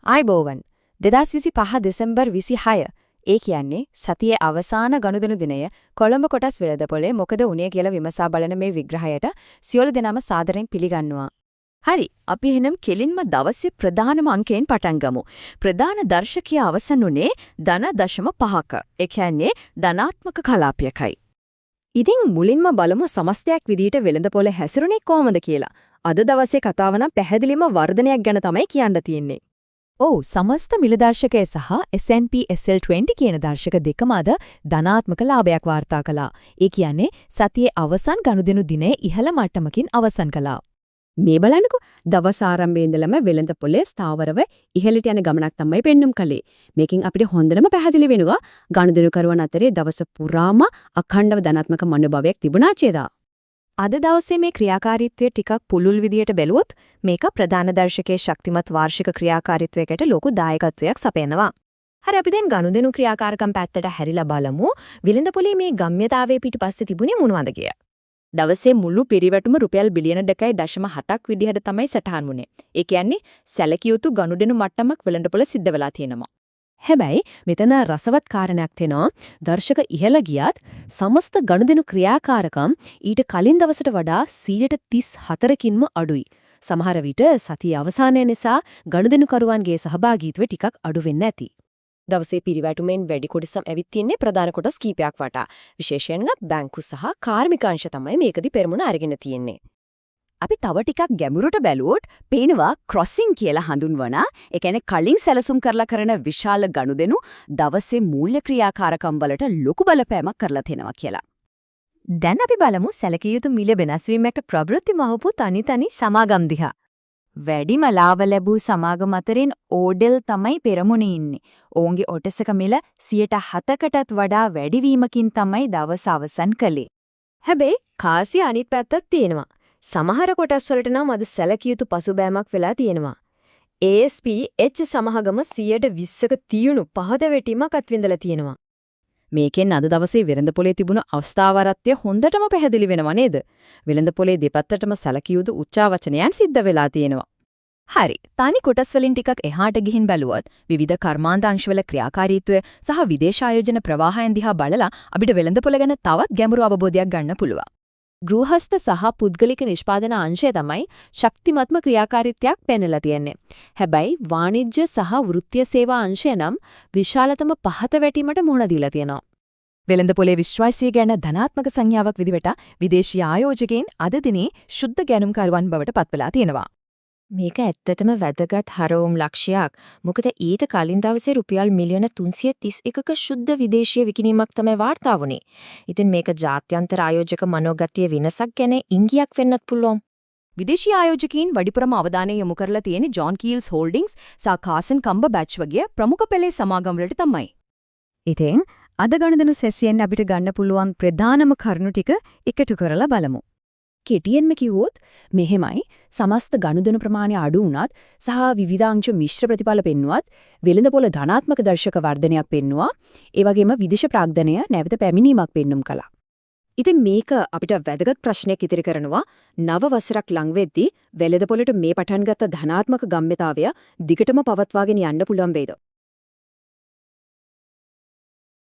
ආයිබෝවන් 2025 දෙසැම්බර් 26 ඒ කියන්නේ සතියේ අවසාන ගනුදෙනු දිනය කොළඹ කොටස් වෙළඳපොලේ මොකද වුණේ කියලා විමසා බලන මේ විග්‍රහයට සියලු දෙනාම සාදරයෙන් පිළිගන්නවා. හරි අපි එහෙනම් කෙලින්ම දවසේ ප්‍රධානම අංකයෙන් පටන් ගමු. ප්‍රධාන දර්ශකය අවසන් උනේ ධන දශම 5ක. ඒ කියන්නේ ධනාත්මක කලාපයකයි. ඉතින් මුලින්ම බලමු සමස්තයක් විදියට වෙළඳපොලේ හැසිරුණේ කොහොමද කියලා. අද දවසේ කතාව නම් පැහැදිලිම වර්ධනයක් ගැන තමයි කියන්න තියෙන්නේ. ඔව් සමස්ත මිල දර්ශකය සහ S&P SL20 කියන දර්ශක දෙකම අද ධනාත්මක ලාභයක් වාර්තා කළා. ඒ කියන්නේ සතියේ අවසන් ගනුදෙනු දිනේ ඉහළ මට්ටමකින් අවසන් කළා. මේ බලන්නකෝ දවස් ආරම්භයේ ඉඳලම වෙළඳපොලේ ස්ථාවරව ඉහළට යන ගමනක් තමයි පෙන්눔 කළේ. මේකෙන් අපිට හොඳටම පැහැදිලි වෙනවා ගනුදෙනු කරුවන් අතරේ දවස පුරාම අඛණ්ඩව ධනාත්මක මනෝභාවයක් තිබුණා චේදා. අද දවසේ මේ ක්‍රියාකාරීත්වය ටිකක් පුළුල් විදියට බැලුවොත් මේක ප්‍රධාන දර්ශකයේ ශක්තිමත් වාර්ෂික ක්‍රියාකාරීත්වයකට ලොකු දායකත්වයක් සපයනවා. හරි අපි දැන් ගනුදෙනු ක්‍රියාකාරකම් පැත්තට හැරිලා බලමු. විලඳපොලේ මේ ගම්‍යතාවයේ පිටපස්සේ තිබුණේ මොනවද කියලා. දවසේ මුළු පිරිවැටුම රුපියල් බිලියන 2.7ක් විදිහට තමයි සටහන් වුනේ. ඒ කියන්නේ සැලකිය යුතු ගනුදෙනු මට්ටමක් වෙළඳපොළ සිද්ධ වෙලා තියෙනවා. හැබැයි මෙතන රසවත් කාරණයක් තියෙනවා. දර්ශක ඉහළ ගියත් සමස්ත ගනුදෙනු ක්‍රියාකාරකම් ඊට කලින් දවසට වඩා 34%කින්ම අඩුයි. සමහර විට සතිය අවසානය නිසා ගනුදෙනු කරුවන්ගේ සහභාගීත්වය ටිකක් අඩු වෙන්න ඇති. දවසේ පිරිවැටුමෙන් වැඩි කොටසක් ඇවිත් තින්නේ ප්‍රධාන කොටස් කීපයක් වටා. විශේෂයෙන්ම බැංකු සහ කාර්මික අංශ තමයි මේකදී පෙරමුණ අරගෙන තියෙන්නේ. අපි තව ටිකක් ගැඹුරට බැලුවොත් පේනවා ක්‍රොසින් කියලා හඳුන්වන, ඒ කියන්නේ කලින් සැලසුම් කරලා කරන විශාල ගනුදෙනු දවසේ මූල්‍ය ක්‍රියාකාරකම් වලට ලොකු බලපෑමක් කරලා තියෙනවා කියලා. දැන් අපි බලමු සැලකිය යුතු මිල වෙනස් වීමකට ප්‍රවෘත්ති මහපු තනි සමාගම් දිහා. වැඩිම ලාභ ලැබූ සමාගම් අතරින් ඕඩෙල් තමයි පෙරමුණේ ඉන්නේ. ඔවුන්ගේ ඔටසක මිල 7%කටත් වඩා වැඩිවීමකින් තමයි දවස අවසන් කළේ. හැබැයි කාසිය අනිත් පැත්තක් තියෙනවා. සමහර කොටස් වලට නම් අද සැලකිය යුතු පසුබෑමක් වෙලා තියෙනවා. ASP H සමහගම 120ක තියුණු පහද වැටීමක් අත්විඳලා තියෙනවා. මේකෙන් අද දවසේ වෙළඳපොලේ තිබුණු අවස්ථාවරත්වය හොඳටම පැහැදිලි වෙනව නේද? වෙළඳපොලේ දෙපැත්තටම සැලකිය යුතු උච්චාවචනයන් සිද්ධ වෙලා තියෙනවා. හරි. තනි කොටස් වලින් ටිකක් එහාට ගිහින් බැලුවොත් විවිධ කර්මාන්ත අංශවල ක්‍රියාකාරීත්වය සහ විදේශ ආයෝජන ප්‍රවාහයන් දිහා බලලා අපිට වෙළඳපොළ ගැන තවත් ගැඹුරු අවබෝධයක් ගන්න පුළුවන්. ගෘහස්ත සහ පුද්ගලික නිෂ්පාදන අංශය තමයි ශක්තිමත්ම ක්‍රියාකාරීත්වයක් පෙන්වලා තියෙන්නේ. හැබැයි වාණිජ්‍ය සහ වෘත්තීය සේවා අංශය නම් විශාලතම පහත වැටීමට මුහුණ දීලා තියෙනවා. වෙළඳපොලේ විශ්වාසය ගැන ධනාත්මක සංඥාවක් විදිහට විදේශීය ආයෝජකයන් අද දිනේ ශුද්ධ ගැනුම්කරුවන් බවට පත්වලා තියෙනවා. මේක ඇත්තටම වැදගත් හරවුම් ලක්ෂයක්. මොකද ඊට කලින් දවසේ රුපියල් මිලියන 331ක ශුද්ධ විදේශීය විකිණීමක් තමයි වාර්තා වුනේ. ඉතින් මේක ජාත්‍යන්තර ආයෝජක මනෝගතිය වෙනසක් ගැන ඉංගියක් වෙන්නත් පුළුවන්. විදේශීය ආයෝජකයන් වැඩිපුරම අවධානය යොමු කරලා තියෙන්නේ ජොන් කීල්ස් හෝල්ඩින්ග්ස් සහ කාසන් කම්බ බැච් වගේ ප්‍රමුඛ පෙළේ සමාගම් වලට තමයි. ඉතින් අද ගනුදෙනු සෙසියෙන් අපිට ගන්න පුළුවන් ප්‍රධානම කරුණු ටික එකතු කරලා බලමු. කෙටියෙන්ම කිව්වොත් මෙහෙමයි සමස්ත ගනුදෙනු ප්‍රමාණය අඩු වුණත් සහ විවිධාංශ මිශ්‍ර ප්‍රතිඵල පෙන්වුවත් වෙළඳපොළ ධනාත්මක දර්ශක වර්ධනයක් පෙන්වුවා. ඒ වගේම විදේශ ප්‍රාග්ධනය නැවත පැමිණීමක් පෙන්눔 කළා. ඉතින් මේක අපිට වැදගත් ප්‍රශ්නයක් ඉදිරි කරනවා. නව වසරක් ලං වෙද්දී වෙළඳපොළට මේ පටන් ගත්ත ධනාත්මක ගම්‍යතාවය දිගටම පවත්වාගෙන යන්න පුළුවන් වේද?